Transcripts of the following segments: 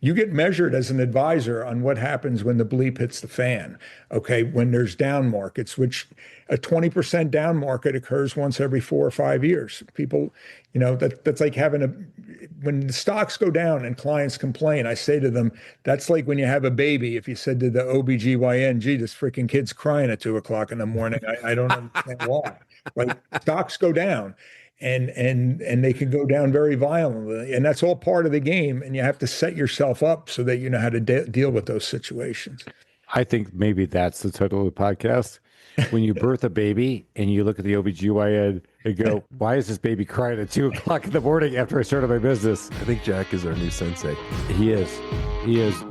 You get measured as an advisor on what happens when the bleep hits the fan. Okay, when there's down markets, which a 20% down market occurs once every 4 or 5 years. People, that's like having when the stocks go down and clients complain, I say to them, that's like when you have a baby. If you said to the OBGYN, gee, this freaking kid's crying at 2 o'clock in the morning, I don't understand why. Like stocks go down and they can go down very violently. And that's all part of the game. And you have to set yourself up so that you know how to deal with those situations. I think maybe that's the title of the podcast. When you birth a baby and you look at the OBGYN and go, why is this baby crying at 2 o'clock in the morning after I started my business? I think Jack is our new sensei. He is. He is.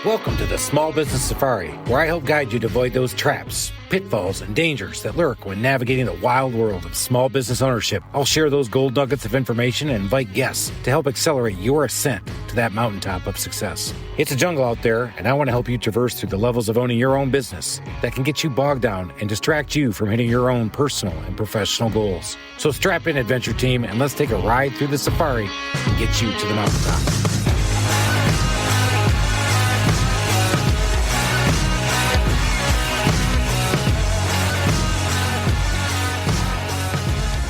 Welcome to the Small Business Safari, where I help guide you to avoid those traps, pitfalls, and dangers that lurk when navigating the wild world of small business ownership. I'll share those gold nuggets of information and invite guests to help accelerate your ascent to that mountaintop of success. It's a jungle out there, and I want to help you traverse through the levels of owning your own business that can get you bogged down and distract you from hitting your own personal and professional goals. So strap in, adventure team, and let's take a ride through the safari and get you to the mountaintop.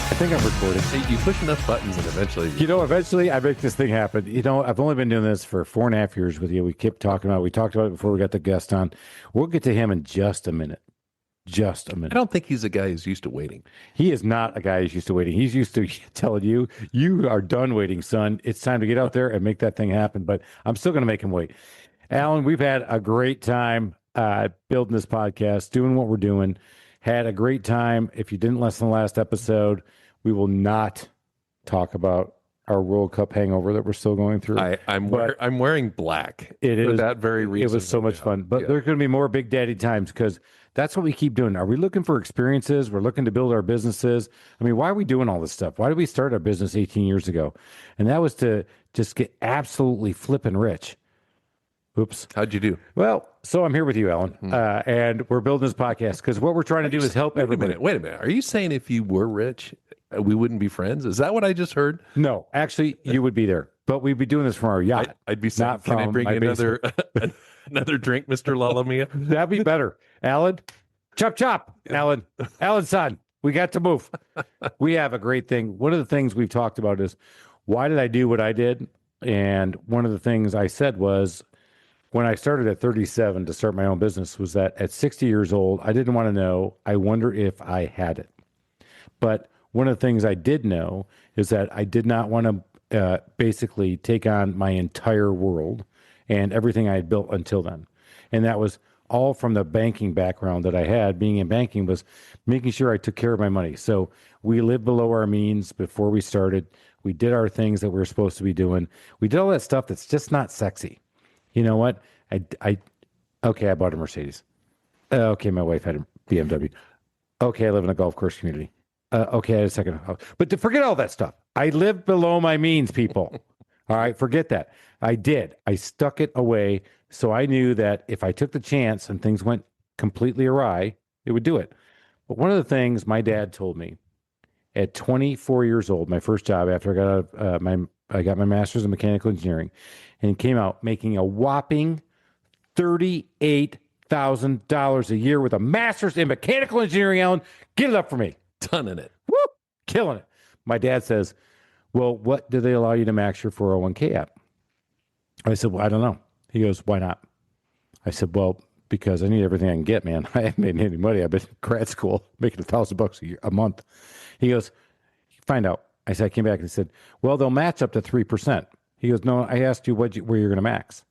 I think I'm recording. Hey, you push enough buttons and eventually... Eventually I make this thing happen. I've only been doing this for 4.5 years with you. We talked about it before we got the guest on. We'll get to him in just a minute. Just a minute. I don't think he's a guy who's used to waiting. He is not a guy who's used to waiting. He's used to telling you, you are done waiting, son. It's time to get out there and make that thing happen. But I'm still going to make him wait. Alan, we've had a great time building this podcast, doing what we're doing. Had a great time. If you didn't listen to the last episode, we will not talk about our World Cup hangover that we're still going through. I'm wearing black. It is for that very reason. It was so much fun. But there's going to be more Big Daddy times because that's what we keep doing. Are we looking for experiences? We're looking to build our businesses. I mean, why are we doing all this stuff? Why did we start our business 18 years ago? And that was to just get absolutely flipping rich. Oops. How'd you do? Well, so I'm here with you, Alan, and we're building this podcast because what we're trying to do is help everybody. Wait a minute. Are you saying if you were rich, we wouldn't be friends? Is that what I just heard? No, actually, you would be there, but we'd be doing this from our yacht. I'd be saying, can I bring another another drink, Mr. Lalamia? That'd be better. Alan, chop, Alan, son, we got to move. We have a great thing. One of the things we've talked about is why did I do what I did? And one of the things I said was, when I started at 37 to start my own business was that at 60 years old, I didn't want to know. I wonder if I had it. But one of the things I did know is that I did not want to basically take on my entire world and everything I had built until then. And that was all from the banking background that I had. Being in banking was making sure I took care of my money. So we lived below our means before we started. We did our things that we were supposed to be doing. We did all that stuff that's just not sexy. You know what? I bought a Mercedes. Okay, my wife had a BMW. Okay, I live in a golf course community. Okay, I had a second house. But to forget all that stuff. I lived below my means, people. All right, forget that. I did. I stuck it away, so I knew that if I took the chance and things went completely awry, it would do it. But one of the things my dad told me at 24 years old, my first job after I got my master's in mechanical engineering, and came out making a whopping $38,000 a year with a master's in mechanical engineering, Alan. Get it up for me. Ton in it. Woo! Killing it. My dad says, well, what do they allow you to max your 401k at? I said, well, I don't know. He goes, why not? I said, well, because I need everything I can get, man. I haven't made any money. I've been in grad school making $1,000 a month. He goes, find out. I came back and said, well, they'll match up to 3%. He goes, no, I asked you where you're going to max.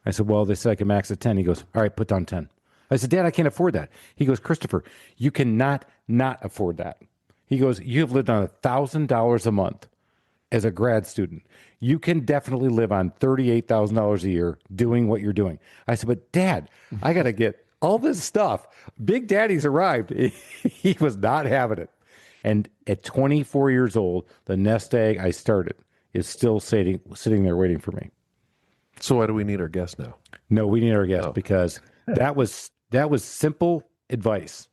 I said, well, they said I can max at 10. He goes, all right, put down 10. I said, Dad, I can't afford that. He goes, Christopher, you cannot not afford that. He goes, you have lived on $1,000 a month as a grad student. You can definitely live on $38,000 a year doing what you're doing. I said, but Dad, I got to get all this stuff. Big Daddy's arrived. He was not having it. And at 24 years old, the nest egg I started is still sitting there waiting for me. So why do we need our guest now? No, we need our guest because that was simple advice.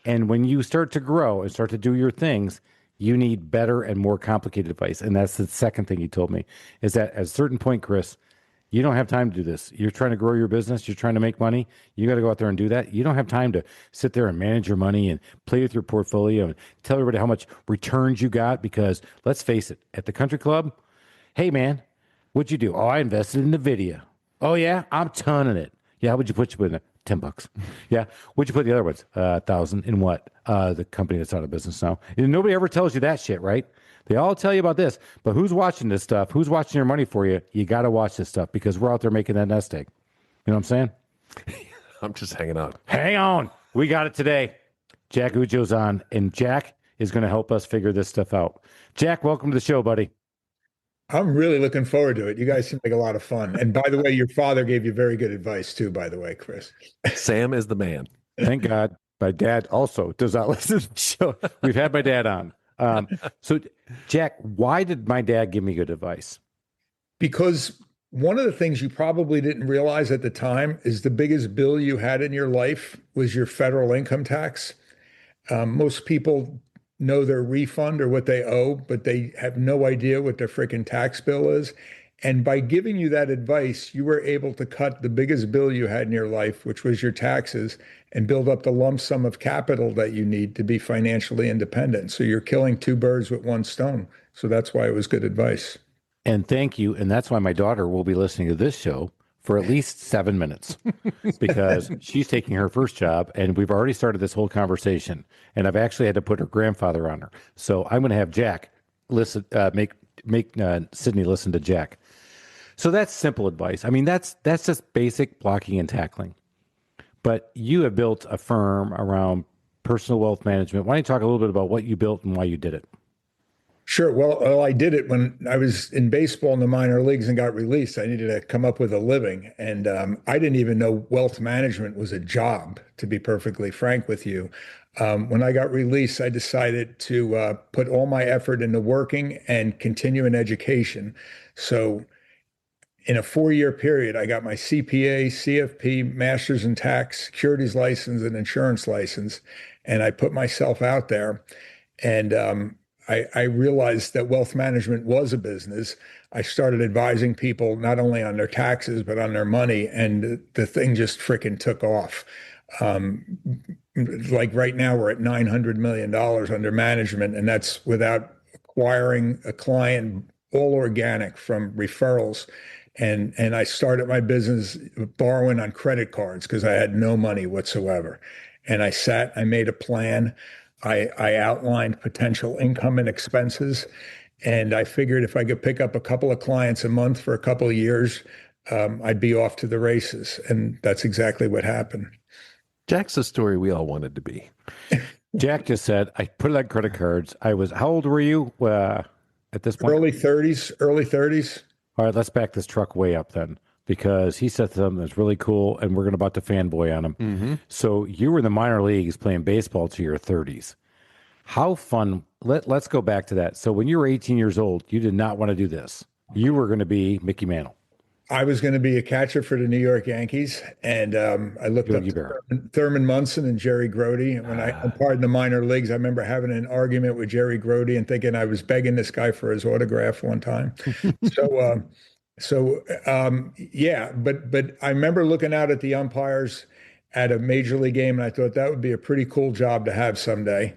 And when you start to grow and start to do your things, you need better and more complicated advice. And that's the second thing he told me is that at a certain point, Chris, You don't have time to do this. You're trying to grow your business. You're trying to make money. You got to go out there and do that. You don't have time to sit there and manage your money and play with your portfolio and tell everybody how much returns you got. Because let's face it, at the country club, hey man, what'd you do? Oh, I invested in NVIDIA. Oh yeah, I'm tonning it. Yeah, what'd you put in it? $10. Yeah, what'd you put the other ones? 1,000 in what? The company that's out of business now. And nobody ever tells you that shit, right? They all tell you about this, but who's watching this stuff? Who's watching your money for you? You got to watch this stuff because we're out there making that nest egg. You know what I'm saying? I'm just hanging on. Hang on. We got it today. Jack Oujo's on, and Jack is going to help us figure this stuff out. Jack, welcome to the show, buddy. I'm really looking forward to it. You guys seem like a lot of fun. And by the way, your father gave you very good advice too, by the way, Chris. Sam is the man. Thank God. My dad also does not listen to the show. We've had my dad on. So, Jack, why did my dad give me good advice? Because one of the things you probably didn't realize at the time is the biggest bill you had in your life was your federal income tax. Most people know their refund or what they owe, but they have no idea what their freaking tax bill is. And by giving you that advice, you were able to cut the biggest bill you had in your life, which was your taxes, and build up the lump sum of capital that you need to be financially independent. So you're killing two birds with one stone. So that's why it was good advice. And thank you. And that's why my daughter will be listening to this show for at least 7 minutes because she's taking her first job and we've already started this whole conversation. And I've actually had to put her grandfather on her. So I'm going to have Jack listen, make Sydney listen to Jack. So that's simple advice. I mean, that's just basic blocking and tackling. But you have built a firm around personal wealth management. Why don't you talk a little bit about what you built and why you did it? Sure. Well, I did it when I was in baseball in the minor leagues and got released. I needed to come up with a living. And I didn't even know wealth management was a job, to be perfectly frank with you. When I got released, I decided to put all my effort into working and continue in education. So in a 4-year period, I got my CPA, CFP, master's in tax, securities license, and insurance license. And I put myself out there. And I realized that wealth management was a business. I started advising people not only on their taxes, but on their money. And the thing just freaking took off. Like right now, we're at $900 million under management, and that's without acquiring a client, all organic from referrals. And I started my business borrowing on credit cards because I had no money whatsoever. And I made a plan. I outlined potential income and expenses. And I figured if I could pick up a couple of clients a month for a couple of years, I'd be off to the races. And that's exactly what happened. Jack's the story we all wanted to be. Jack just said, I put it on credit cards. How old were you at this point? Early 30s. All right, let's back this truck way up then, because he said something that's really cool, and we're about to fanboy on him. Mm-hmm. So you were in the minor leagues playing baseball to your 30s. How fun. Let's go back to that. So when you were 18 years old, you did not want to do this. You were going to be Mickey Mantle. I was going to be a catcher for the New York Yankees, and I looked up Thurman Munson and Jerry Grody. And when I umpired in the minor leagues, I remember having an argument with Jerry Grody and thinking I was begging this guy for his autograph one time. Yeah, but I remember looking out at the umpires at a major league game, and I thought that would be a pretty cool job to have someday.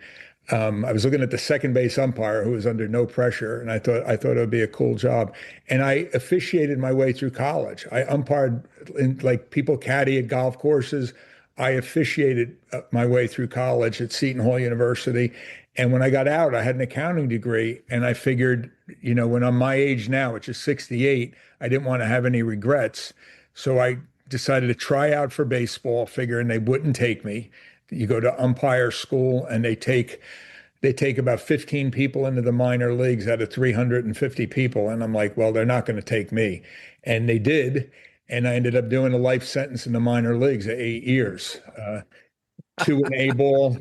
I was looking at the second base umpire who was under no pressure, and I thought it would be a cool job. And I officiated my way through college. I umpired in like people caddy at golf courses. I officiated my way through college at Seton Hall University. And when I got out, I had an accounting degree, and I figured, when I'm my age now, which is 68, I didn't want to have any regrets. So I decided to try out for baseball, figuring they wouldn't take me. You go to umpire school, and they take about 15 people into the minor leagues out of 350 people. And I'm like, well, they're not going to take me. And they did. And I ended up doing a life sentence in the minor leagues at 8 years. 2 in A ball,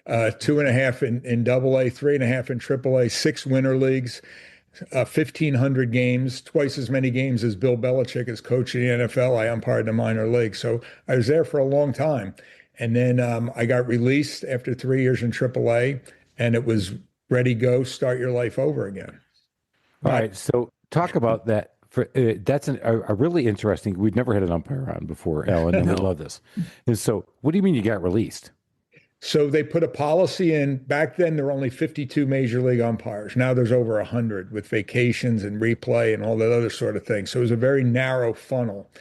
2.5 in Double A, 3.5 in Triple A, 6 winter leagues, 1,500 games, twice as many games as Bill Belichick is coaching the NFL. I umpired the minor league. So I was there for a long time. And then I got released after 3 years in AAA, and it was ready, go, start your life over again. All right. So talk about that That's a really interesting. We've never had an umpire on before, Alan, and we love this. And so, what do you mean you got released? So they put a policy in. Back then, there were only 52 major league umpires. Now there's over 100 with vacations and replay and all that other sort of thing. So it was a very narrow funnel.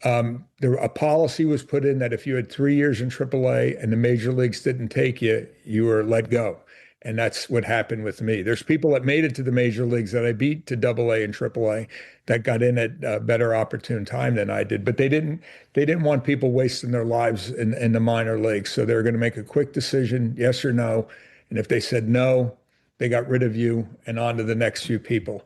A policy was put in that if you had 3 years in AAA and the major leagues didn't take you, you were let go. And that's what happened with me. There's people that made it to the major leagues that I beat to AA and AAA that got in at a better opportune time than I did. But they didn't want people wasting their lives in the minor leagues. So they were going to make a quick decision, yes or no. And if they said no, they got rid of you and on to the next few people.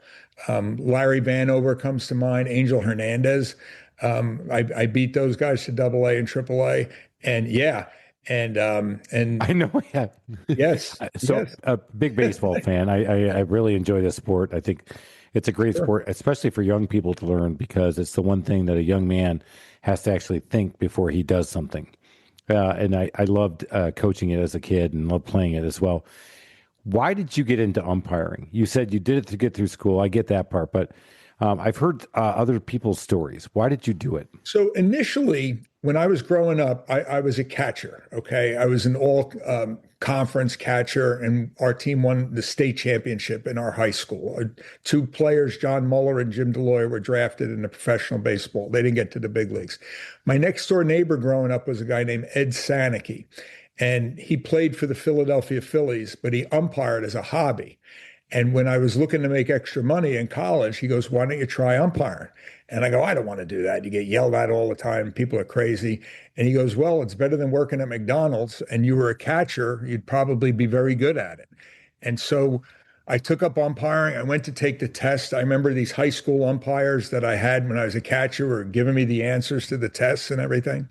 Larry Vanover comes to mind, Angel Hernandez. I beat those guys to AA and AAA. And yeah. And I know, yeah. Yes. So yes. a big baseball fan. I really enjoy this sport. I think it's a great sport, especially for young people to learn, because it's the one thing that a young man has to actually think before he does something. And I loved coaching it as a kid and loved playing it as well. Why did you get into umpiring? You said you did it to get through school. I get that part, but I've heard other people's stories. Why did you do it? So initially, when I was growing up, I was a catcher. Okay. I was an all conference catcher, and our team won the state championship in our high school. Two players, John Muller and Jim Deloy, were drafted into professional baseball. They didn't get to the big leagues. My next door neighbor growing up was a guy named Ed Sanicky, and he played for the Philadelphia Phillies, but he umpired as a hobby. And when I was looking to make extra money in college, he goes, "Why don't you try umpiring?" And I go, "I don't want to do that. You get yelled at all the time. People are crazy." And he goes, "Well, it's better than working at McDonald's. And you were a catcher. You'd probably be very good at it." And so I took up umpiring. I went to take the test. I remember these high school umpires that I had when I was a catcher were giving me the answers to the tests and everything.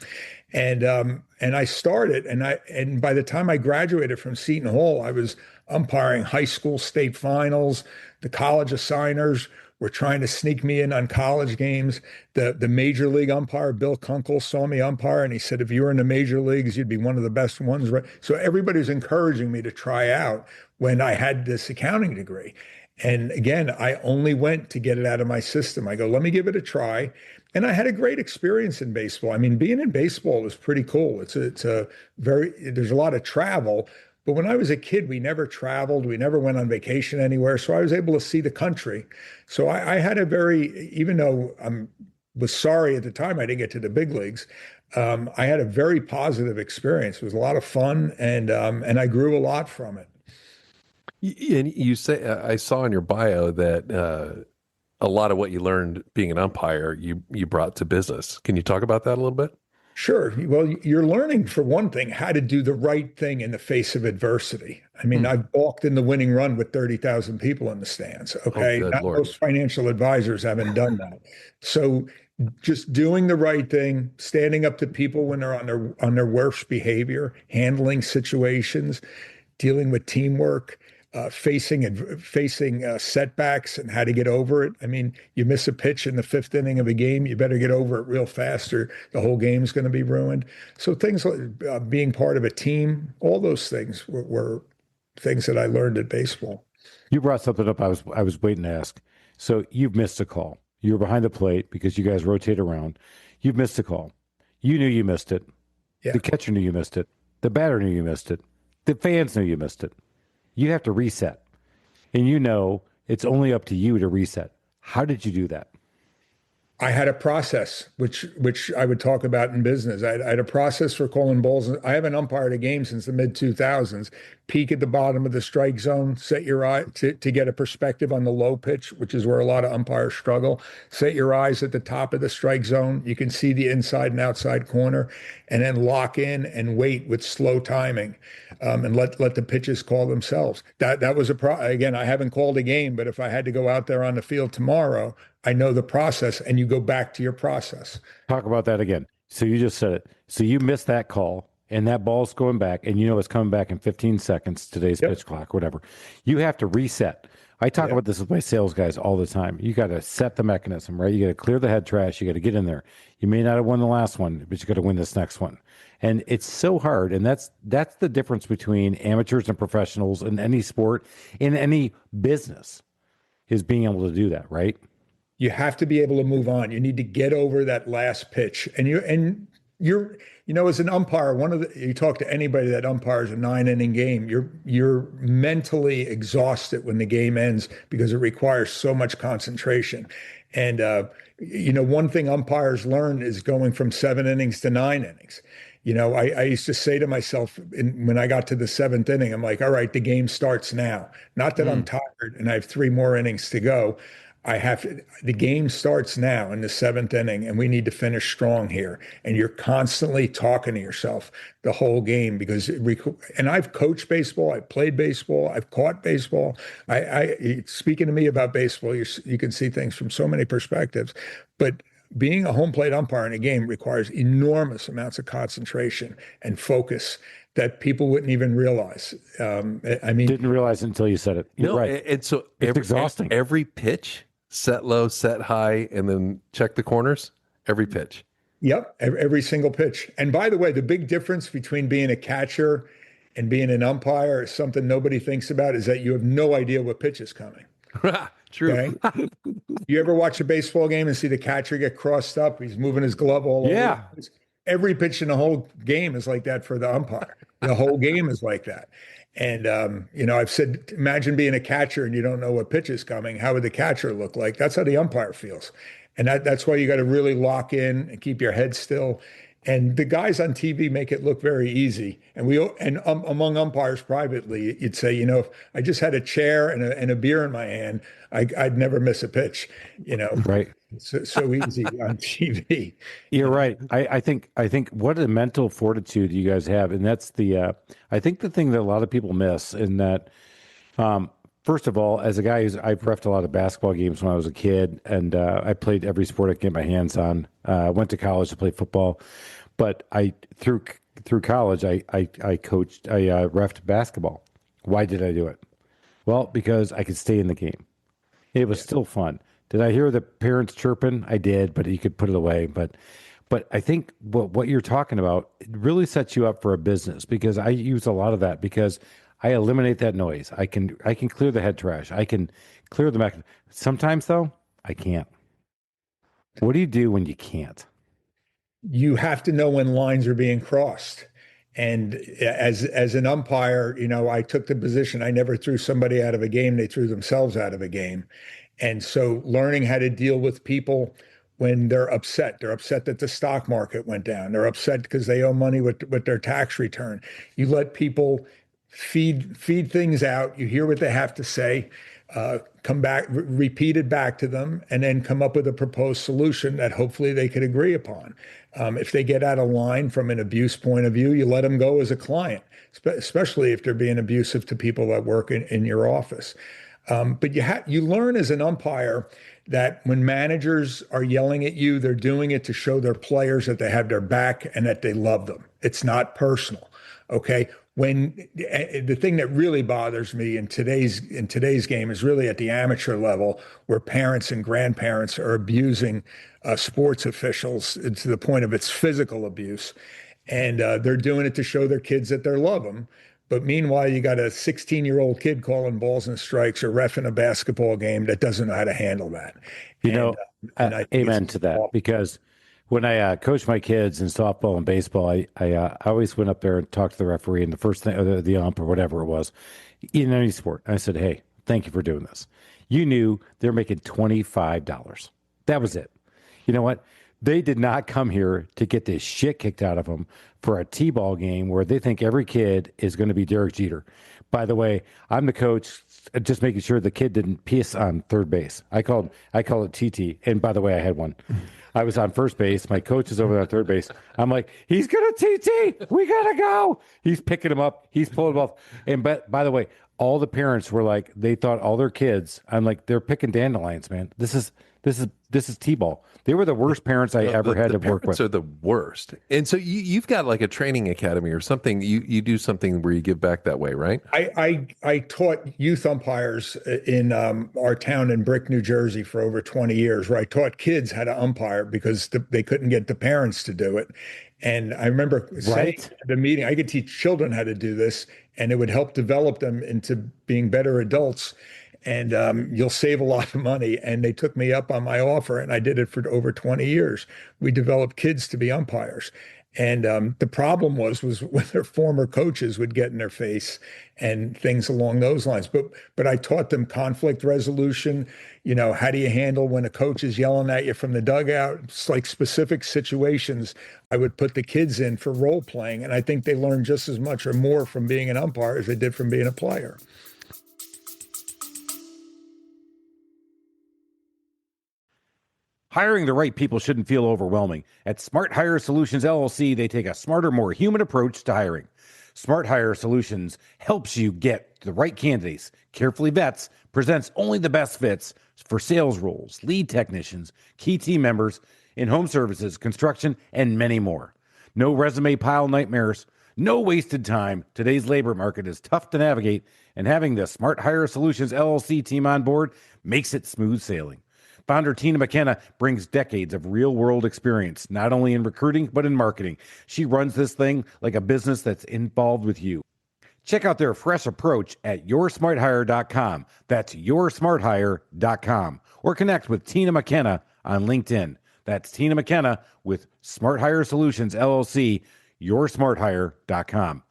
And I started, and by the time I graduated from Seton Hall, I was umpiring high school state finals. The college assigners were trying to sneak me in on college games. The major league umpire, Bill Kunkel, saw me umpire, and he said, "If you were in the major leagues, you'd be one of the best ones." Right? So everybody was encouraging me to try out when I had this accounting degree. And again, I only went to get it out of my system. I go, let me give it a try. And I had a great experience in baseball. I mean, being in baseball is pretty cool. There's a lot of travel. But when I was a kid, we never traveled. We never went on vacation anywhere. So I was able to see the country. So I had even though I was sorry at the time I didn't get to the big leagues, I had a very positive experience. It was a lot of fun, and I grew a lot from it. And you say, I saw in your bio that a lot of what you learned being an umpire, you brought to business. Can you talk about that a little bit? Sure. Well, you're learning, for one thing, how to do the right thing in the face of adversity. I mean, I balked in the winning run with 30,000 people in the stands. Okay. Oh, Not Lord. most financial advisors haven't done that. So just doing the right thing, standing up to people when they're on their worst behavior, handling situations, dealing with teamwork, facing setbacks and how to get over it. I mean, you miss a pitch in the fifth inning of a game, you better get over it real fast or the whole game's going to be ruined. So things like being part of a team, all those things were things that I learned at baseball. You brought something up I was waiting to ask. So you've missed a call. You were behind the plate because you guys rotate around. You've missed a call. You knew you missed it. Yeah. The catcher knew you missed it. The batter knew you missed it. The fans knew you missed it. You have to reset. And you know it's only up to you to reset. How did you do that? I had a process, which I would talk about in business. I had a process for calling balls. I haven't umpired a game since the mid-2000s. Peek at the bottom of the strike zone, set your eye to get a perspective on the low pitch, which is where a lot of umpires struggle. Set your eyes at the top of the strike zone. You can see the inside and outside corner, and then lock in and wait with slow timing, and let the pitches call themselves. That was again, I haven't called a game, but if I had to go out there on the field tomorrow, I know the process, and you go back to your process. Talk about that again. So you just said it. So you missed that call, and that ball's going back, and you know it's coming back in 15 seconds, today's pitch clock, whatever. You have to reset. I talk about this with my sales guys all the time. You got to set the mechanism, right? You got to clear the head trash. You got to get in there. You may not have won the last one, but you got to win this next one. And it's so hard. And that's the difference between amateurs and professionals in any sport, in any business, is being able to do that, right? You have to be able to move on. You need to get over that last pitch. You're as an umpire, you talk to anybody that umpires a 9 inning game, you're mentally exhausted when the game ends because it requires so much concentration. And one thing umpires learn is going from 7 innings to 9 innings. I used to say to myself when I got to the seventh inning, I'm like, all right, the game starts now. Not that I'm tired and I have 3 more innings to go. The game starts now in the seventh inning, and we need to finish strong here. And you're constantly talking to yourself the whole game and I've coached baseball, I've played baseball, I've caught baseball. Speaking to me about baseball, you can see things from so many perspectives. But being a home plate umpire in a game requires enormous amounts of concentration and focus that people wouldn't even realize. Didn't realize it until you said it. You're right. And so it's exhausting. Every pitch, set low, set high, and then check the corners. Every pitch. Yep, every single pitch. And by the way, the big difference between being a catcher and being an umpire is something nobody thinks about, is that you have no idea what pitch is coming. True. Okay? You ever watch a baseball game and see the catcher get crossed up? He's moving his glove all over. Every pitch in the whole game is like that for the umpire. The whole game is like that. And, I've said, imagine being a catcher and you don't know what pitch is coming. How would the catcher look like? That's how the umpire feels. And that's why you got to really lock in and keep your head still. And the guys on TV make it look very easy. And among umpires privately, you'd say, if I just had a chair and a beer in my hand, I'd never miss a pitch. Right. So easy on TV. You're right. I think what a mental fortitude you guys have, and that's I think the thing that a lot of people miss, in that, first of all, as a guy I've reffed a lot of basketball games when I was a kid, and I played every sport I could get my hands on. Went to college to play football, but through college I coached, I reffed basketball. Why did I do it? Well, because I could stay in the game. It was still fun. Did I hear the parents chirping? I did, but you could put it away. But I think what you're talking about, it really sets you up for a business, because I use a lot of that, because I eliminate that noise. I can clear the head trash. I can clear the back. Sometimes though, I can't. What do you do when you can't? You have to know when lines are being crossed. And as an umpire, I took the position. I never threw somebody out of a game. They threw themselves out of a game. And so learning how to deal with people when they're upset that the stock market went down. They're upset because they owe money with their tax return. You let people feed things out. You hear what they have to say, come back, repeat it back to them, and then come up with a proposed solution that hopefully they could agree upon. If they get out of line from an abuse point of view, you let them go as a client, especially if they're being abusive to people that work in your office. But you learn as an umpire that when managers are yelling at you, they're doing it to show their players that they have their back and that they love them. It's not personal. Okay. When the thing that really bothers me in today's game is really at the amateur level, where parents and grandparents are abusing sports officials to the point of it's physical abuse, and they're doing it to show their kids that they love them. But meanwhile, you got a 16-year-old kid calling balls and strikes or reffing a basketball game that doesn't know how to handle that. Amen to that. Because when I coached my kids in softball and baseball, I always went up there and talked to the referee, and the first thing, or the ump or whatever it was, in any sport, I said, "Hey, thank you for doing this. You knew they're making $25. That was it. You know what? They did not come here to get this shit kicked out of them for a T-ball game where they think every kid is going to be Derek Jeter. By the way, I'm the coach, just making sure the kid didn't piss on third base. I call it TT. And by the way, I had one. I was on first base. My coach is over there on third base. I'm like, he's going to TT. We got to go. He's picking him up. He's pulling him off. And by the way, all the parents were like, they thought all their kids, I'm like, they're picking dandelions, man. This is T-ball. They were the worst parents I ever had to work with. Parents are the worst. And so you've got like a training academy or something. You do something where you give back that way, right? I taught youth umpires in our town in Brick, New Jersey for over 20 years, where I taught kids how to umpire because they couldn't get the parents to do it. And I remember saying at the meeting, I could teach children how to do this, and it would help develop them into being better adults. and you'll save a lot of money. And they took me up on my offer, and I did it for over 20 years. We developed kids to be umpires. And the problem was when their former coaches would get in their face and things along those lines. But I taught them conflict resolution. How do you handle when a coach is yelling at you from the dugout? It's like specific situations I would put the kids in for role playing. And I think they learned just as much or more from being an umpire as they did from being a player. Hiring the right people shouldn't feel overwhelming. At Smart Hire Solutions LLC, they take a smarter, more human approach to hiring. Smart Hire Solutions helps you get the right candidates, carefully vets, presents only the best fits for sales roles, lead technicians, key team members, in-home services, construction, and many more. No resume pile nightmares, no wasted time. Today's labor market is tough to navigate, and having the Smart Hire Solutions LLC team on board makes it smooth sailing. Founder Tina McKenna brings decades of real-world experience, not only in recruiting, but in marketing. She runs this thing like a business that's involved with you. Check out their fresh approach at yoursmarthire.com. That's yoursmarthire.com. Or connect with Tina McKenna on LinkedIn. That's Tina McKenna with Smart Hire Solutions, LLC, yoursmarthire.com.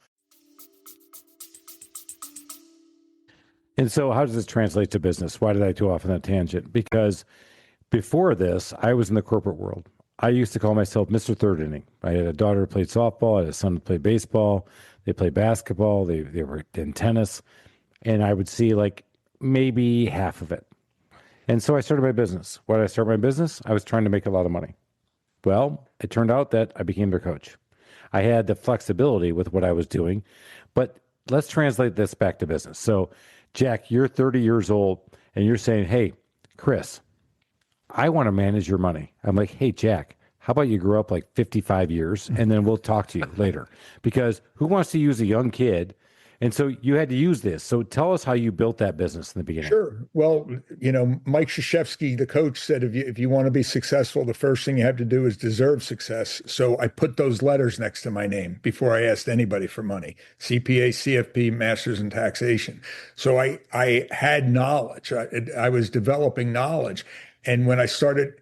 And so how does this translate to business? Why did I go off on that tangent? Because before this, I was in the corporate world. I used to call myself Mr. Third Inning. I had a daughter who played softball. I had a son who played baseball. They played basketball. They were in tennis. And I would see like maybe half of it. And so I started my business. Why did I start my business? I was trying to make a lot of money. Well, it turned out that I became their coach. I had the flexibility with what I was doing. But let's translate this back to business. So Jack, you're 30 years old and you're saying, hey, Chris, I want to manage your money. I'm like, hey, Jack, how about you grow up like 55 years and then we'll talk to you later? Because who wants to use a young kid? And so you had to use this. So tell us how you built that business in the beginning. Sure. Well, Mike Krzyzewski, the coach, said if you want to be successful, the first thing you have to do is deserve success. So I put those letters next to my name before I asked anybody for money: CPA, CFP, Masters in Taxation. So I had knowledge. I was developing knowledge. And when I started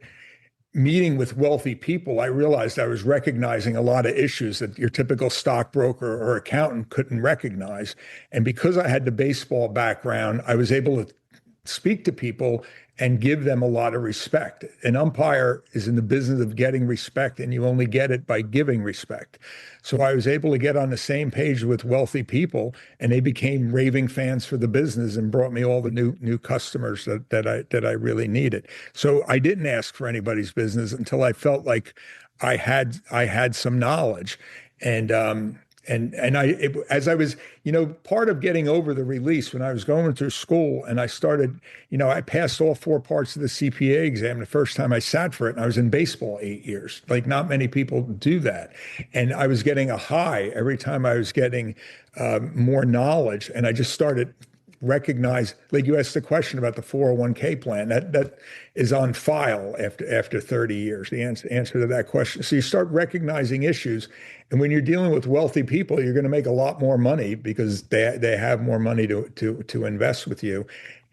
meeting with wealthy people, I realized I was recognizing a lot of issues that your typical stockbroker or accountant couldn't recognize. And because I had the baseball background, I was able to speak to people and give them a lot of respect. An umpire is in the business of getting respect, and you only get it by giving respect. So I was able to get on the same page with wealthy people, and they became raving fans for the business and brought me all the new customers that I really needed. So I didn't ask for anybody's business until I felt like I had some knowledge. As I was, part of getting over the release when I was going through school and I started, I passed all 4 parts of the CPA exam the first time I sat for it, and I was in baseball 8 years. Like, not many people do that. And I was getting a high every time I was getting more knowledge. And I just started recognize, like you asked the question about the 401k plan, that is on file after 30 years, the answer to that question. So you start recognizing issues. And when you're dealing with wealthy people, you're going to make a lot more money because they have more money to invest with you.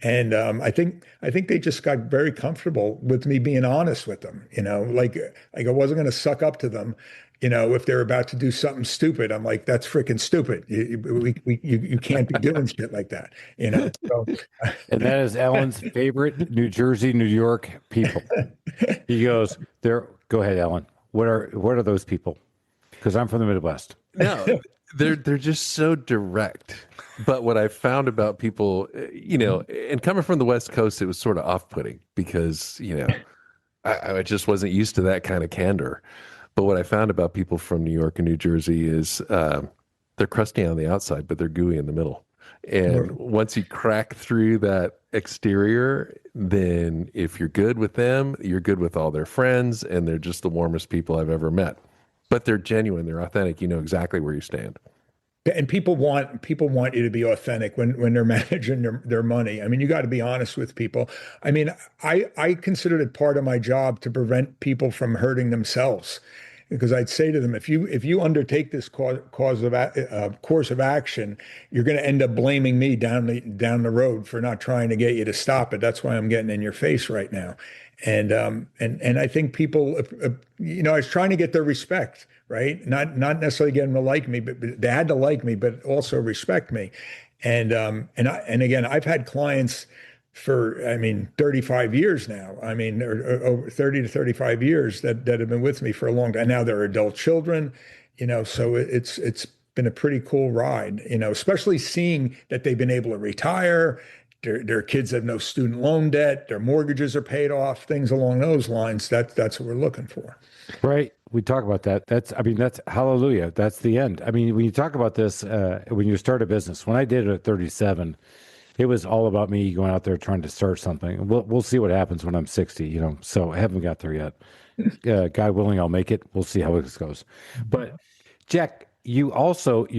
And I think they just got very comfortable with me being honest with them. Like I wasn't going to suck up to them. If they're about to do something stupid, I'm like, that's freaking stupid. You can't be doing shit like that. So, and that is Alan's favorite New Jersey, New York people. He goes, go ahead, Alan. What are those people? Because I'm from the Midwest. No, they're just so direct. But what I found about people, and coming from the West Coast, it was sort of off-putting because, I just wasn't used to that kind of candor. But what I found about people from New York and New Jersey is they're crusty on the outside, but they're gooey in the middle. And once you crack through that exterior, then if you're good with them, you're good with all their friends, and they're just the warmest people I've ever met. But they're genuine, they're authentic. You know exactly where you stand. And people want you to be authentic when they're managing their money. I mean, you got to be honest with people. I mean, I considered it part of my job to prevent people from hurting themselves. because I'd say to them, if you undertake this course of action, you're going to end up blaming me down the road for not trying to get you to stop it. That's why I'm getting in your face right now. And I think people, I was trying to get their respect, right? Not necessarily get them to like me, but they had to like me, but also respect me. And again, I've had clients for, 35 years now. Or over 30 to 35 years that have been with me for a long time. Now they're adult children, so it's been a pretty cool ride, especially seeing that they've been able to retire. Their kids have no student loan debt. Their mortgages are paid off. Things along those lines. That's what we're looking for. Right. We talk about that. That's hallelujah. That's the end. When you talk about this, when you start a business, when I did it at 37, it was all about me going out there trying to start something. We'll see what happens when I'm 60, so I haven't got there yet. God willing, I'll make it. We'll see how this goes. But Jack, you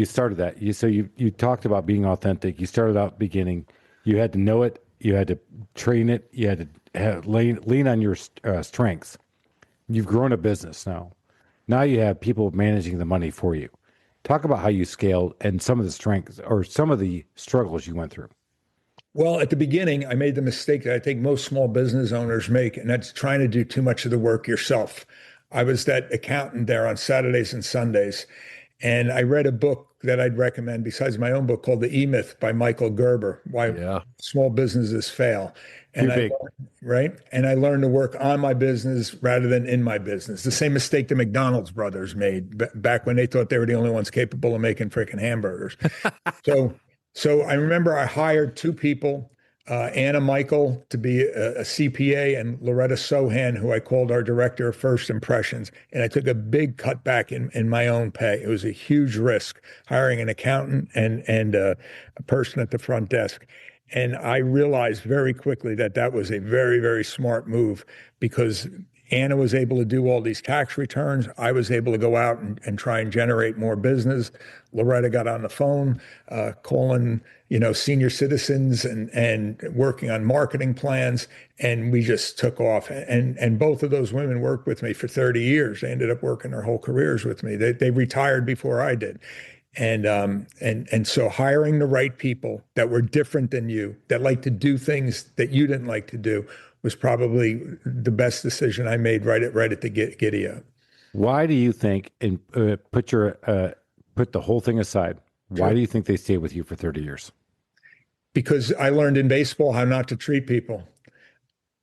started that. You talked about being authentic. You started out beginning. You had to know it. You had to train it. You had to lean on your strengths. You've grown a business now. Now you have people managing the money for you. Talk about how you scaled and some of the strengths or some of the struggles you went through. Well, at the beginning, I made the mistake that I think most small business owners make, and that's trying to do too much of the work yourself. I was that accountant there on Saturdays and Sundays, and I read a book that I'd recommend besides my own book called The E-Myth by Michael Gerber, Why Small Businesses Fail. And I learned to work on my business rather than in my business. The same mistake the McDonald's brothers made back when they thought they were the only ones capable of making freaking hamburgers. So I remember I hired two people, Anna Michael to be a CPA and Loretta Sohan, who I called our director of first impressions. And I took a big cutback in my own pay. It was a huge risk hiring an accountant and a person at the front desk. And I realized very quickly that was a very, very smart move because Anna was able to do all these tax returns. I was able to go out and try and generate more business. Loretta got on the phone, calling, senior citizens and working on marketing plans. And we just took off. And both of those women worked with me for 30 years. They ended up working their whole careers with me. They retired before I did. And so hiring the right people that were different than you, that like to do things that you didn't like to do, was probably the best decision I made right at the giddy up. Why do you think, and put the whole thing aside, why do you think they stayed with you for 30 years? Because I learned in baseball how not to treat people.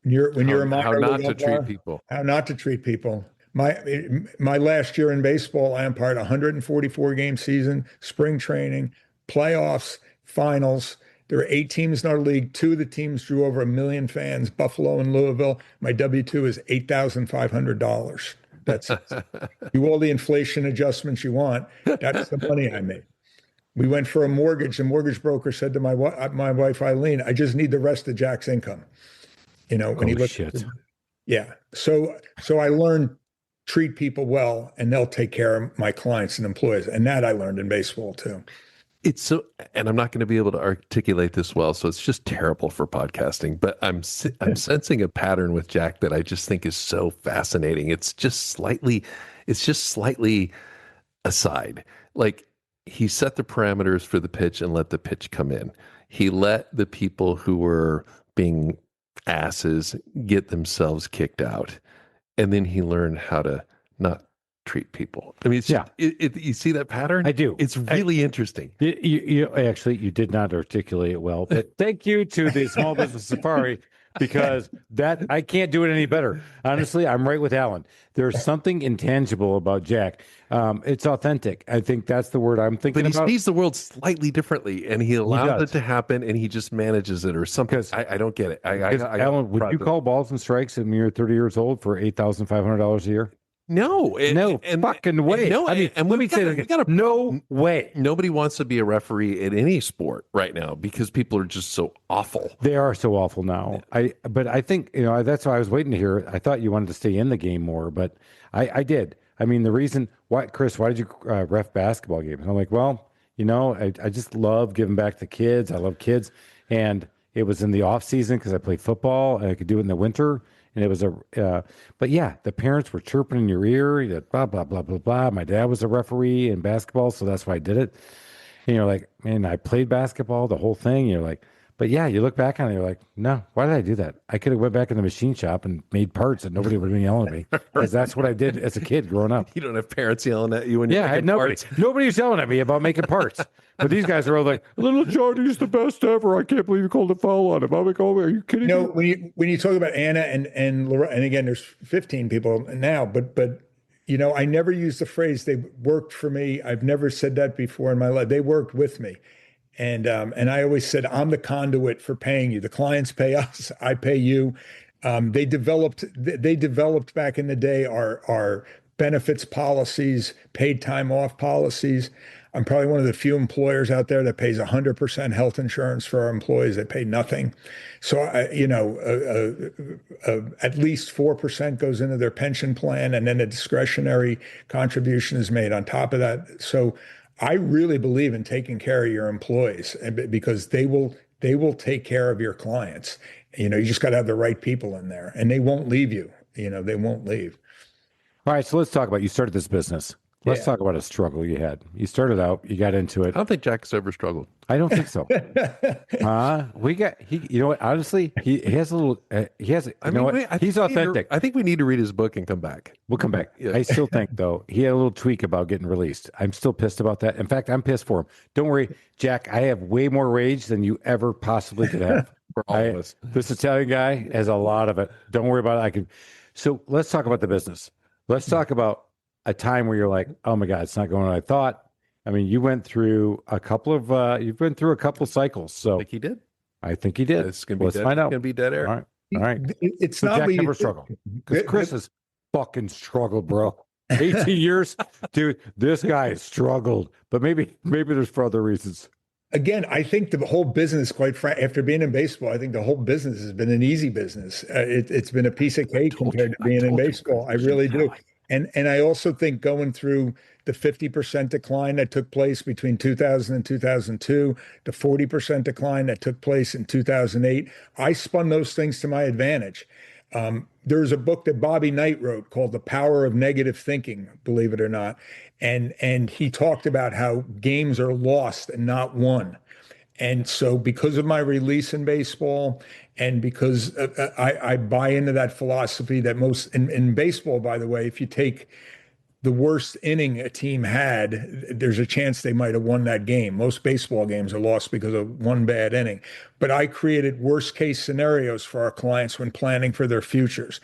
When you're a minor how not league to treat umpire, people. How not to treat people. My last year in baseball, I umpired 144 game season, spring training, playoffs, finals. There were 8 teams in our league. 2 of the teams drew over 1 million fans, Buffalo and Louisville. My W-2 is $8,500. That's do all the inflation adjustments you want. That's the money I made. We went for a mortgage. The mortgage broker said to my wife, Eileen, I just need the rest of Jack's income. When he looked. Yeah. So I learned treat people well and they'll take care of my clients and employees. And that I learned in baseball too. It's so, and I'm not going to be able to articulate this well, so it's just terrible for podcasting. But I'm sensing a pattern with Jack that I just think is so fascinating. It's just slightly aside. Like he set the parameters for the pitch and let the pitch come in. He let the people who were being asses get themselves kicked out, and then he learned how to not treat people. I mean, you see that pattern? I do. It's really interesting. You did not articulate it well, but thank you to the Small Business Safari because that I can't do it any better. Honestly, I'm right with Alan. There's something intangible about Jack. It's authentic. I think that's the word I'm thinking about. But he sees the world slightly differently, and he allows it to happen, and he just manages it or something. I don't get it. Alan, would you call balls and strikes when you're 30 years old for $8,500 a year? No, no fucking way. No, let me say that again. No way. Nobody wants to be a referee at any sport right now because people are just so awful. They are so awful now. But I think, that's why I was waiting to hear. I thought you wanted to stay in the game more, but I did. I mean, the reason why, Chris, why did you ref basketball games? And I'm like, well, I just love giving back to kids. I love kids. And it was in the off season because I played football and I could do it in the winter. And it was but yeah, the parents were chirping in your ear, blah, blah, blah, blah, blah. My dad was a referee in basketball, so that's why I did it. And you're like, man, I played basketball, the whole thing. You're like, but yeah, you look back on it, you're like, no, why did I do that? I could have went back in the machine shop and made parts and nobody would have been yelling at me. Because that's what I did as a kid growing up. You don't have parents yelling at you when you're Yeah, I had making nobody. parts. Nobody was yelling at me about making parts. But these guys are all like, little Johnny's the best ever. I can't believe you called a foul on him. I'm like, oh, are you kidding me? When you talk about Anna and Laura, and again, there's 15 people now, but I never used the phrase they worked for me. I've never said that before in my life. They worked with me. And I always said, I'm the conduit for paying you. The clients pay us, I pay you. They developed back in the day our benefits policies, paid time off policies. I'm probably one of the few employers out there that pays 100% health insurance for our employees that pay nothing. So, at least 4% goes into their pension plan, and then a discretionary contribution is made on top of that. So I really believe in taking care of your employees, because they will take care of your clients. You just got to have the right people in there, and they won't leave you. They won't leave. All right, so let's talk about, you started this business. Let's talk about a struggle you had. You started out, you got into it. I don't think Jack's ever struggled. I don't think so. You know what? Honestly, he has a little, he's authentic. I think we need to read his book and come back. We'll come back. Yeah. I still think, though, he had a little tweak about getting released. I'm still pissed about that. In fact, I'm pissed for him. Don't worry, Jack, I have way more rage than you ever possibly could have. For all of us. This Italian guy has a lot of it. Don't worry about it. So let's talk about the business. Let's talk about a time where you're like, oh my God, it's not going what I thought. I mean, you went through a couple cycles. So I think he did. I think he did. It's gonna be Let's find out. It's gonna be dead air. All right. It's So not Jack what never you struggled, because Chris has fucking struggled, bro. 18 years, dude. This guy has struggled, but maybe there's for other reasons. Again, I think the whole business, quite frankly, after being in baseball, I think the whole business has been an easy business. It's been a piece of cake compared to being in baseball. I really do. And I also think going through the 50% decline that took place between 2000 and 2002, the 40% decline that took place in 2008, I spun those things to my advantage. There's a book that Bobby Knight wrote called The Power of Negative Thinking, believe it or not. And he talked about how games are lost and not won. And so because of my release in baseball, and because I buy into that philosophy that most in baseball, by the way, if you take the worst inning a team had, there's a chance they might have won that game. Most baseball games are lost because of one bad inning. But I created worst case scenarios for our clients when planning for their futures.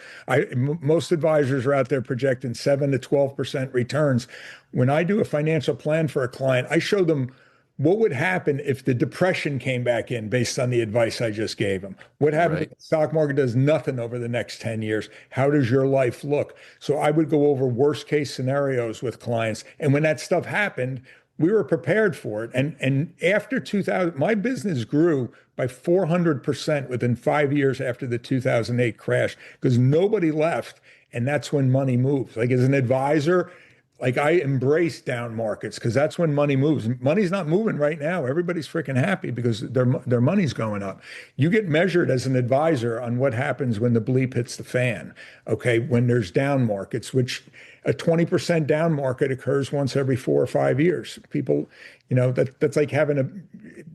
Most advisors are out there projecting 7 to 12% returns. When I do a financial plan for a client, I show them what would happen if the depression came back in based on the advice I just gave them? What happens if the stock market does nothing over the next 10 years? How does your life look? So I would go over worst case scenarios with clients. And when that stuff happened, we were prepared for it. And after 2000, my business grew by 400% within 5 years after the 2008 crash, because nobody left. And that's when money moves. Like, as an advisor, like, I embrace down markets because that's when money moves. Money's not moving right now. Everybody's freaking happy because their money's going up. You get measured as an advisor on what happens when the bleep hits the fan. Okay, when there's down markets, which a 20% down market occurs once every 4 or 5 years. People, that's like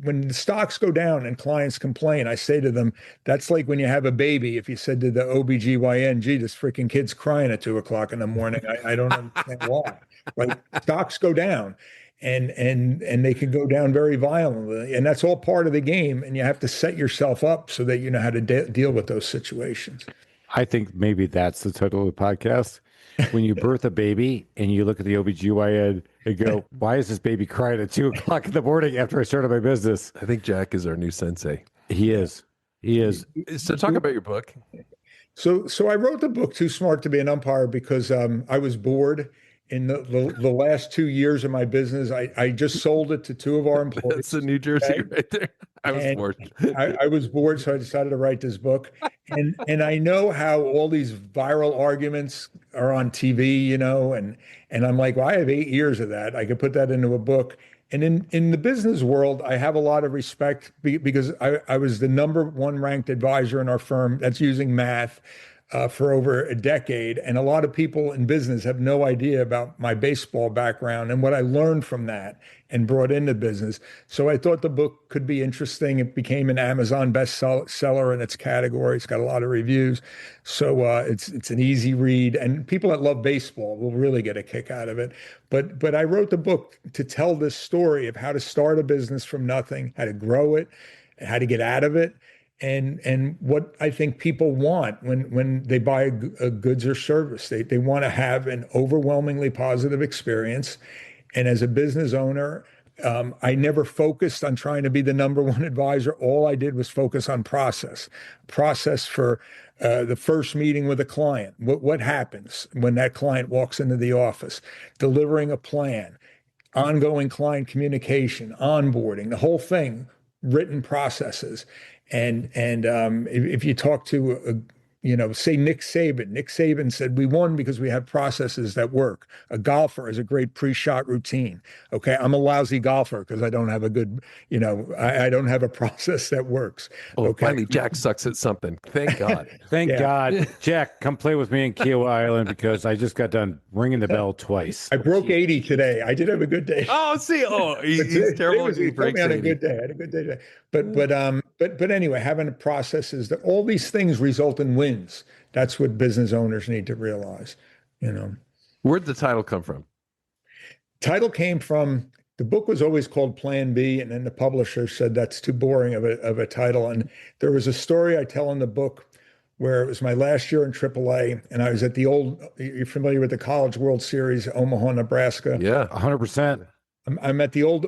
when the stocks go down and clients complain, I say to them, that's like when you have a baby. If you said to the OBGYN, gee, this freaking kid's crying at 2:00 in the morning, I don't understand why. Like, stocks go down and they can go down very violently. And that's all part of the game. And you have to set yourself up so that you know how to deal with those situations. I think maybe that's the title of the podcast. When you birth a baby and you look at the OBGYN and go, why is this baby crying at 2:00 in the morning after I started my business? I think Jack is our new sensei. He is. So talk about your book. So I wrote the book Too Smart to Be an Umpire because I was bored. In the last 2 years of my business, I just sold it to 2 of our employees. That's in New Jersey right there. I was bored. I was bored, so I decided to write this book. And I know how all these viral arguments are on TV, and I'm like, well, I have 8 years of that. I could put that into a book. And in the business world, I have a lot of respect because I was the #1 ranked advisor in our firm that's using math. for over a decade. And a lot of people in business have no idea about my baseball background and what I learned from that and brought into business. So I thought the book could be interesting. It became an Amazon bestseller in its category. It's got a lot of reviews. So it's an easy read, and people that love baseball will really get a kick out of it. But I wrote the book to tell this story of how to start a business from nothing, how to grow it, how to get out of it, and what I think people want when they buy a goods or service. They want to have an overwhelmingly positive experience. And as a business owner, I never focused on trying to be the number one advisor. All I did was focus on process for the first meeting with a client. What happens when that client walks into the office? Delivering a plan, ongoing client communication, onboarding, the whole thing, written processes. And if you talk to say Nick Saban said, we won because we have processes that work. A golfer has a great pre-shot routine. Okay. I'm a lousy golfer because I don't have a good, I don't have a process that works. Oh, okay. finally, Jack sucks at something. Thank God. Thank God. Jack, come play with me in Kiowa Island because I just got done ringing the bell twice. I broke 80 today. I did have a good day. He's terrible. He breaks on a 80. good day. I had a good day today. But anyway, having a process is that all these things result in wins. That's what business owners need to realize. Where'd the title come from? Title came from, the book was always called Plan B, and then the publisher said that's too boring of a title. And there was a story I tell in the book where it was my last year in AAA, and I was at you're familiar with the College World Series, Omaha, Nebraska? Yeah, 100%. I'm at the old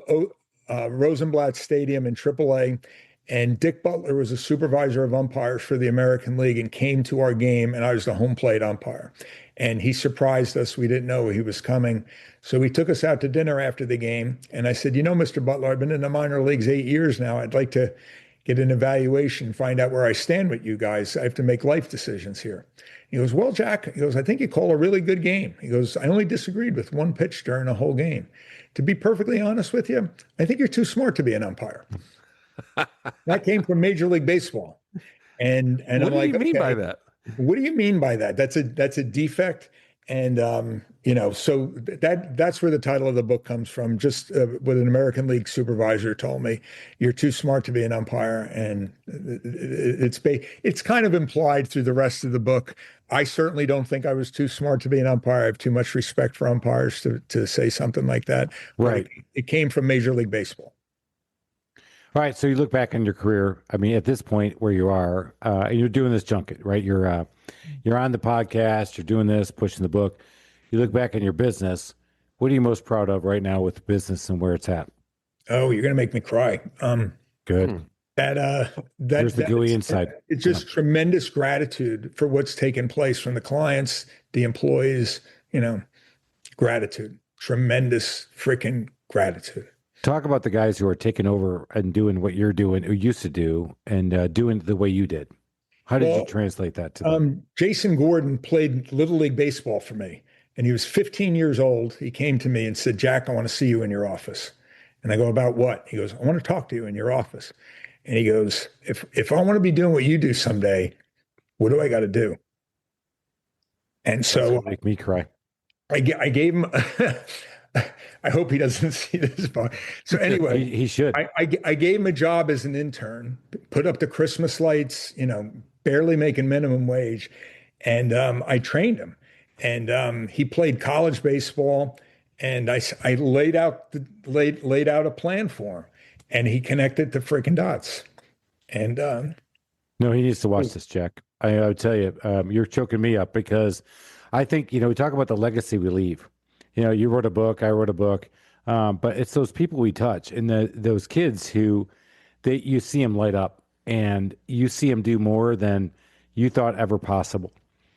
Rosenblatt Stadium in AAA, and Dick Butler was a supervisor of umpires for the American League and came to our game, and I was the home plate umpire. And he surprised us. We didn't know he was coming. So he took us out to dinner after the game. And I said, Mr. Butler, I've been in the minor leagues 8 years now. I'd like to get an evaluation, find out where I stand with you guys. I have to make life decisions here. He goes, well, Jack, he goes, I think you call a really good game. He goes, I only disagreed with one pitch during the whole game. To be perfectly honest with you, I think you're too smart to be an umpire. That came from Major League Baseball. And what I'm like, do you mean by okay, that? what do you mean by that? That's a defect. And, so that's where the title of the book comes from. Just what an American League supervisor told me, you're too smart to be an umpire. And it's kind of implied through the rest of the book. I certainly don't think I was too smart to be an umpire. I have too much respect for umpires to say something like that. Right. It came from Major League Baseball. All right. So you look back in your career. I mean, at this point where you are, and you're doing this junket, right? You're on the podcast. You're doing this, pushing the book. You look back in your business. What are you most proud of right now with business and where it's at? Oh, you're gonna make me cry. Good. Here's the gooey inside. It's just tremendous gratitude for what's taken place from the clients, the employees. Gratitude. Tremendous freaking gratitude. Talk about the guys who are taking over and doing what you're doing, who used to do, and doing the way you did. How did you translate that to them? Jason Gordon played Little League Baseball for me, and he was 15 years old. He came to me and said, Jack, I want to see you in your office. And I go, about what? He goes, I want to talk to you in your office. And he goes, if I want to be doing what you do someday, what do I got to do? And so make me cry. I gave him I hope he doesn't see this part. So anyway, he should. I gave him a job as an intern, put up the Christmas lights, barely making minimum wage. And I trained him, and he played college baseball, and I laid out a plan for him, and he connected the freaking dots. And no, he needs to watch this, Jack. I would tell you, you're choking me up because I think, we talk about the legacy we leave. You wrote a book, I wrote a book, but it's those people we touch and those kids who you see them light up and you see them do more than you thought ever possible.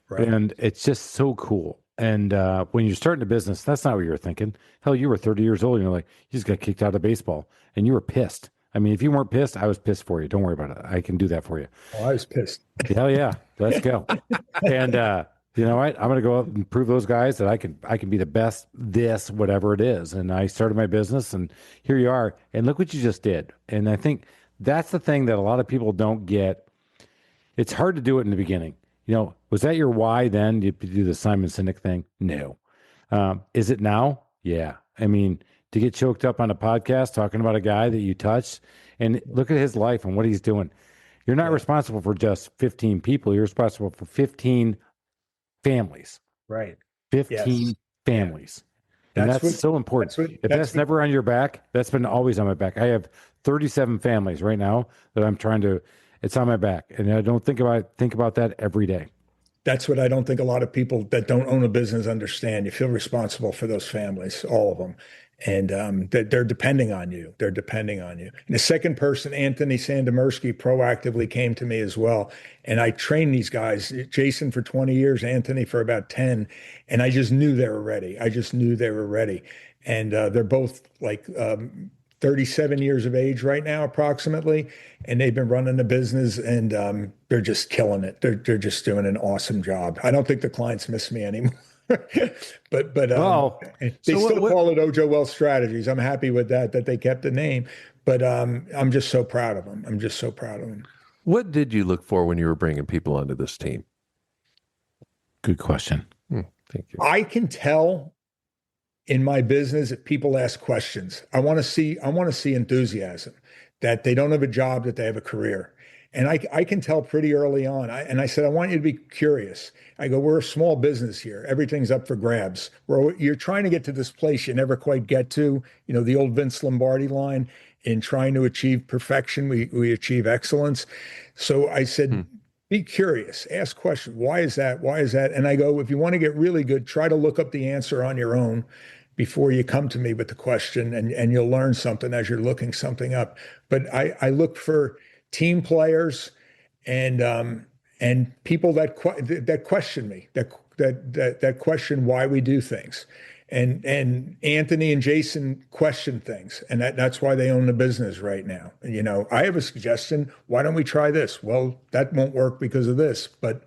Right. And it's just so cool. And when you're starting a business, that's not what you're thinking. Hell, you were 30 years old and you're like, you just got kicked out of baseball and you were pissed. I mean, if you weren't pissed, I was pissed for you. Don't worry about it. I can do that for you. Oh, I was pissed. Hell yeah. Let's go. And, you know what? I'm going to go out and prove those guys that I can be the best, this, whatever it is. And I started my business and here you are. And look what you just did. And I think that's the thing that a lot of people don't get. It's hard to do it in the beginning. Was that your why then? Did you do the Simon Sinek thing? No. Is it now? Yeah. I mean, to get choked up on a podcast talking about a guy that you touched and look at his life and what he's doing. You're not responsible for just 15 people. You're responsible for 15 families. Right. 15 families. And that's so important. If that's never on your back, that's been always on my back. I have 37 families right now that I'm trying to, it's on my back. And I don't think about that every day. That's what I don't think a lot of people that don't own a business understand. You feel responsible for those families, all of them. And they're depending on you. They're depending on you. And the second person, Anthony Sandemersky, proactively came to me as well. And I trained these guys, Jason for 20 years, Anthony for about 10. And I just knew they were ready. And they're both like 37 years of age right now, approximately. And they've been running the business and they're just killing it. They're just doing an awesome job. I don't think the clients miss me anymore. but they still call it Oujo Wealth Strategies. I'm happy with that they kept the name, but I'm just so proud of them. What did you look for when you were bringing people onto this team? Good question. Thank you. I can tell in my business if people ask questions. I want to see enthusiasm, that they don't have a job, that they have a career. And I can tell pretty early on. I said, I want you to be curious. I go, we're a small business here. Everything's up for grabs. You're trying to get to this place you never quite get to. You know, the old Vince Lombardi line, in trying to achieve perfection, we achieve excellence. So I said, be curious, ask questions. Why is that? And I go, if you want to get really good, try to look up the answer on your own before you come to me with the question, and you'll learn something as you're looking something up. But I look for team players and people that question me, that question why we do things. And Anthony and Jason question things, and that's why they own the business right now. And, you know, I have a suggestion. Why don't we try this? Well, that won't work because of this. But,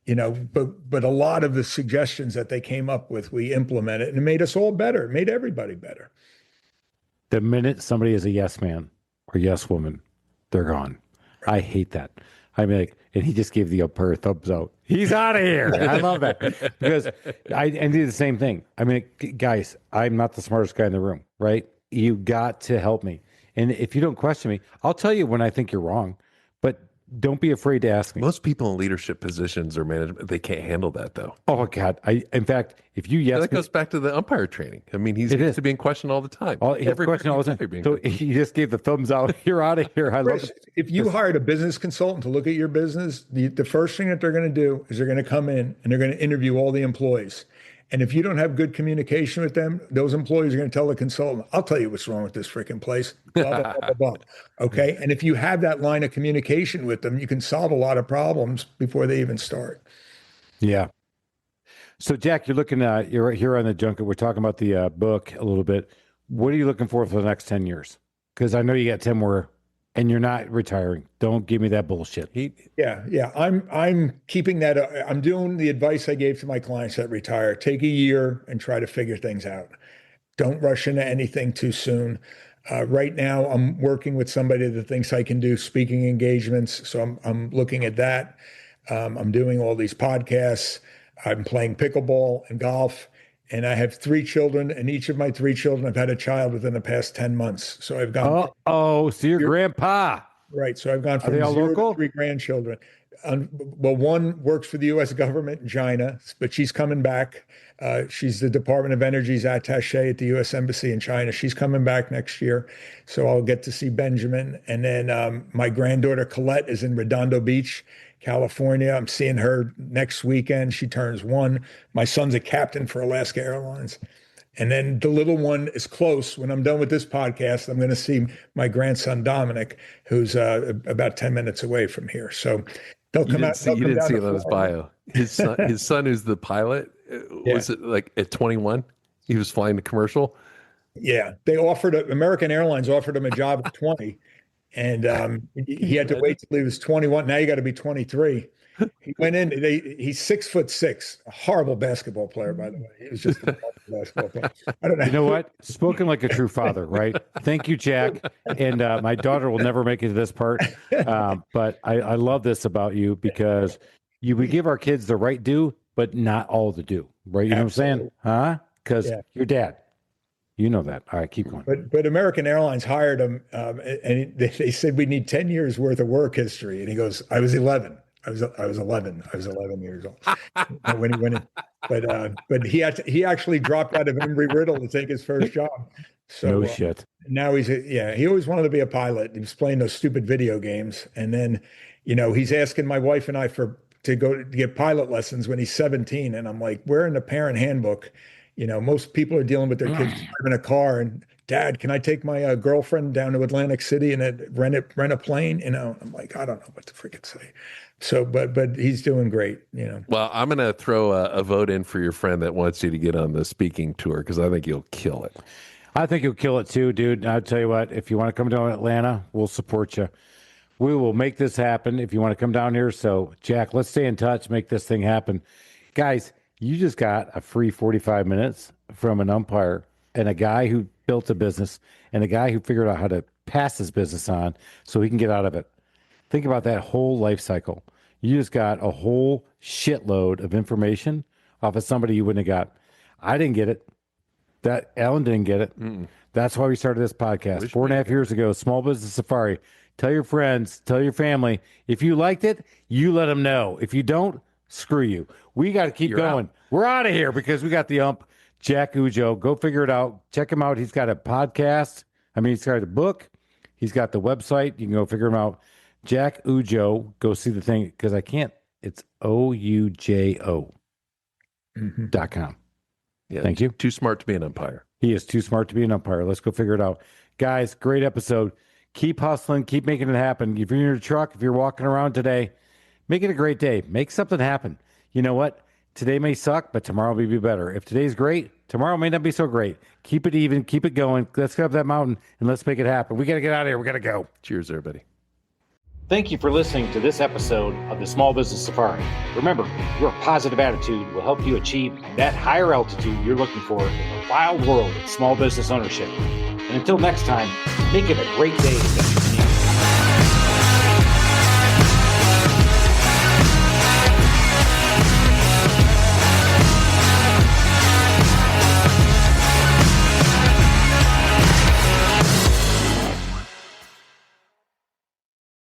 you know, but a lot of the suggestions that they came up with, we implemented, and it made us all better. It made everybody better. The minute somebody is a yes man or yes woman, they're gone. I hate that. I mean, like, and he just gave the Umpire thumbs out. He's out of here. I love that because I do the same thing. I mean, guys, I'm not the smartest guy in the room, right? You got to help me. And if you don't question me, I'll tell you when I think you're wrong, but don't be afraid to ask me. Most people in leadership positions or management, they can't handle that though. Oh God. In fact, if you that goes back to the umpire training. I mean, he's used to being questioned all the time. Every question all the time. So he just gave the thumbs out. You're out of here. I love it. If you hired a business consultant to look at your business, the first thing that they're going to do is they're going to come in and they're going to interview all the employees. And if you don't have good communication with them, those employees are going to tell the consultant, I'll tell you what's wrong with this freaking place, blah, blah, blah, blah, blah. Okay. And if you have that line of communication with them, you can solve a lot of problems before they even start. Yeah. So Jack, you're here on the junket. We're talking about the book a little bit. What are you looking for the next 10 years? Because I know you got 10 more and you're not retiring. Don't give me that bullshit. Yeah. I'm keeping that. I'm doing the advice I gave to my clients that retire. Take a year and try to figure things out. Don't rush into anything too soon. Right now, I'm working with somebody that thinks I can do speaking engagements. So I'm looking at that. I'm doing all these podcasts. I'm playing pickleball and golf. And I have 3 children, and each of my 3 children, I've had a child within the past 10 months. So I've gone. So you're grandpa. Right. So I've gone from 0 to 3 grandchildren. Well, one works for the U.S. government in China, but she's coming back. She's the Department of Energy's attaché at the U.S. Embassy in China. She's coming back next year. So I'll get to see Benjamin. And then my granddaughter Colette is in Redondo Beach, California. I'm seeing her next weekend. She turns 1. My son's a captain for Alaska Airlines. And then the little one is close. When I'm done with this podcast, I'm going to see my grandson, Dominic, who's about 10 minutes away from here. So they'll come out. You didn't see it on his bio. His son who's the pilot, was it like at 21? He was flying the commercial? Yeah. American Airlines offered him a job at 20. And he had to wait till he was 21. Now you got to be 23. He went in. He's 6'6", a horrible basketball player, by the way. He was just a horrible basketball player. I don't know. You know what? Spoken like a true father, right? Thank you, Jack. And my daughter will never make it to this part, but I love this about you because we give our kids the right due, but not all the due, right? You know what I'm saying? Huh? Because your dad, you know that. All right, keep going. But American Airlines hired him, and they said we need 10 years worth of work history, and he goes, I was 11. I was 11. I was 11 years old but he actually dropped out of Embry-Riddle to take his first job. So No shit. now he always wanted to be a pilot. He was playing those stupid video games, and then he's asking my wife and I to go to get pilot lessons when he's 17, and I'm like, we're in the parent handbook. Most people are dealing with their kids driving a car, and Dad, can I take my girlfriend down to Atlantic City and rent a plane? I'm like, I don't know what to freaking say. So, but he's doing great. Well, I'm going to throw a vote in for your friend that wants you to get on the speaking tour because I think you'll kill it. I think you'll kill it too, dude. I'll tell you what, if you want to come down to Atlanta, we'll support you. We will make this happen if you want to come down here. So, Jack, let's stay in touch, make this thing happen. Guys, you just got a free 45 minutes from an umpire and a guy who built a business and a guy who figured out how to pass his business on so he can get out of it. Think about that whole life cycle. You just got a whole shitload of information off of somebody you wouldn't have got. I didn't get it. That Alan didn't get it. That's why we started this podcast 4.5 years ago. Small Business Safari. Tell your friends, tell your family. If you liked it, you let them know. If you don't, screw you. We got to keep going. We're out of here because we got the ump, Jack Oujo. Go figure it out. Check him out. He's got a podcast. He's got a book. He's got the website. You can go figure him out. Jack Oujo. Go see the thing because I can't. It's oujo.com. Yeah, thank you. Too smart to be an umpire. He is too smart to be an umpire. Let's go figure it out. Guys, great episode. Keep hustling. Keep making it happen. If you're in your truck, if you're walking around today, make it a great day. Make something happen. You know what? Today may suck, but tomorrow may be better. If today's great, tomorrow may not be so great. Keep it even. Keep it going. Let's get up that mountain and let's make it happen. We got to get out of here. We got to go. Cheers, everybody. Thank you for listening to this episode of the Small Business Safari. Remember, your positive attitude will help you achieve that higher altitude you're looking for in the wild world of small business ownership. And until next time, make it a great day.